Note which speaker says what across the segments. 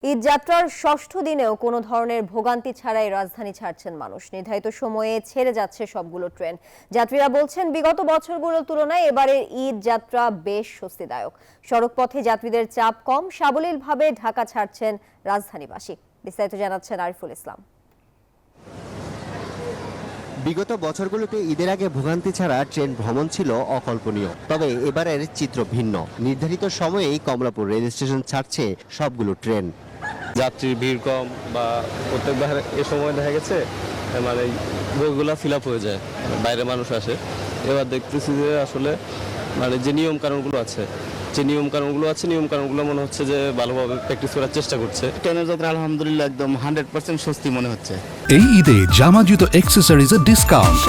Speaker 1: ঈদ যাত্রার ষষ্ঠ দিনেও কোনো ধরনের ভোগান্তি ছাড়াই রাজধানী ছাড়ছেন মানুষ। নির্ধারিত সময়ে ছেড়ে যাচ্ছে সবগুলো ট্রেন। যাত্রীরা বলছেন বিগত বছরগুলোর তুলনায় এবারের ঈদ যাত্রা বেশ স্বস্তিদায়ক। সড়কপথে যাত্রীদের চাপ কম, সাবলীলভাবে ঢাকা ছাড়ছেন রাজধানীবাসী। বিস্তারিত জানাচ্ছেন আরিফুল ইসলাম।
Speaker 2: বিগত বছরগুলোতে ঈদের আগে ভোগান্তি ছাড়া ট্রেন ভ্রমণ ছিল অকল্পনীয়, তবে এবারের চিত্র ভিন্ন। নির্ধারিত সময়েই কমলাপুর রেল স্টেশন ছাড়ছে সবগুলো ট্রেন।
Speaker 3: যাত্রীর ভিড় কম বা প্রত্যেকবার এ সময় দেখা গেছে মানে বইগুলো ফিল আপ হয়ে যায়, বাইরে মানুষ আসে। এবার দেখতেছি যে আসলে মানে যে নিয়ম কানুনগুলো আছে মনে হচ্ছে যে ভালোভাবে প্র্যাকটিস করার চেষ্টা করছে।
Speaker 4: ট্রেনের যাত্রা আলহামদুলিল্লাহ একদম 100% স্বস্তি মনে হচ্ছে।
Speaker 5: এই ঈদে জামা জুতো অ্যাক্সেসরিজের ডিসকাউন্ট,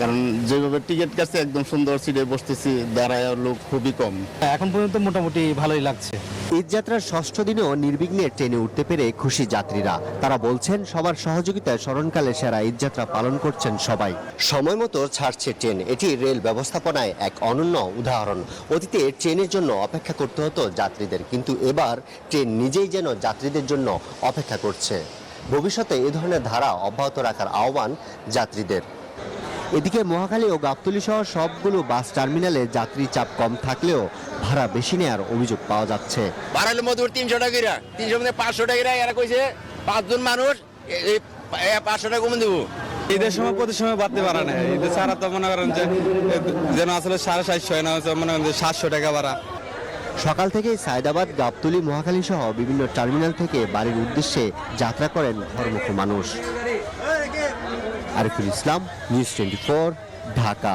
Speaker 4: কারণ যেভাবে টিকিট কাটছে একদম সুন্দর সিটে বসতেছি, দাঁড়ায় লোক খুবই কম।
Speaker 6: এখন পর্যন্ত মোটামুটি ভালোই লাগছে।
Speaker 2: ঈদ যাত্রার ষষ্ঠ দিনেও নির্বিঘ্নে ট্রেনে উঠতে পেরে খুশি যাত্রীরা। তারা বলছেন সবার সহযোগিতায় স্মরণকালে সেরা ঈদ যাত্রা পালন করছেন সবাই। সময় মতো ছাড়ছে ট্রেন, এটি রেল ব্যবস্থাপনায় এক অনন্য উদাহরণ। অতীতে ট্রেনের জন্য অপেক্ষা করতে হতো যাত্রীদের, কিন্তু এবার ট্রেন নিজেই যেন যাত্রীদের জন্য অপেক্ষা করছে। ভবিষ্যতে এ ধরনের ধারা অব্যাহত রাখার আহ্বান যাত্রীদের। এদিকে মহাখালী ও গাবতলী সহ সবগুলো বাস টার্মিনালে যাত্রী চাপ কম থাকলেও ভাড়া বেশি নেওয়ার অভিযোগ পাওয়া যাচ্ছে।
Speaker 7: ভাড়ালে মধুর 300 টাকা, 300 মধ্যে 500 টাকা। এরা কইছে 5 জন মানুষ 500 টাকা কমে দেবো।
Speaker 3: ঈদের সময় প্রতি সময় বাড়তে পারে না, ঈদের ছাড়া তো মনে করেন যে যেন আসলে 750 না মনে করেন যে 700 টাকা ভাড়া।
Speaker 2: সকাল থেকেই সায়দাবাদ, গাবতলী, মহাখালী সহ বিভিন্ন টার্মিনাল থেকে বাড়ির উদ্দেশ্যে যাত্রা করেন ঘরমুখ মানুষ। আরিফুল ইসলাম, নিউজ 24, ঢাকা।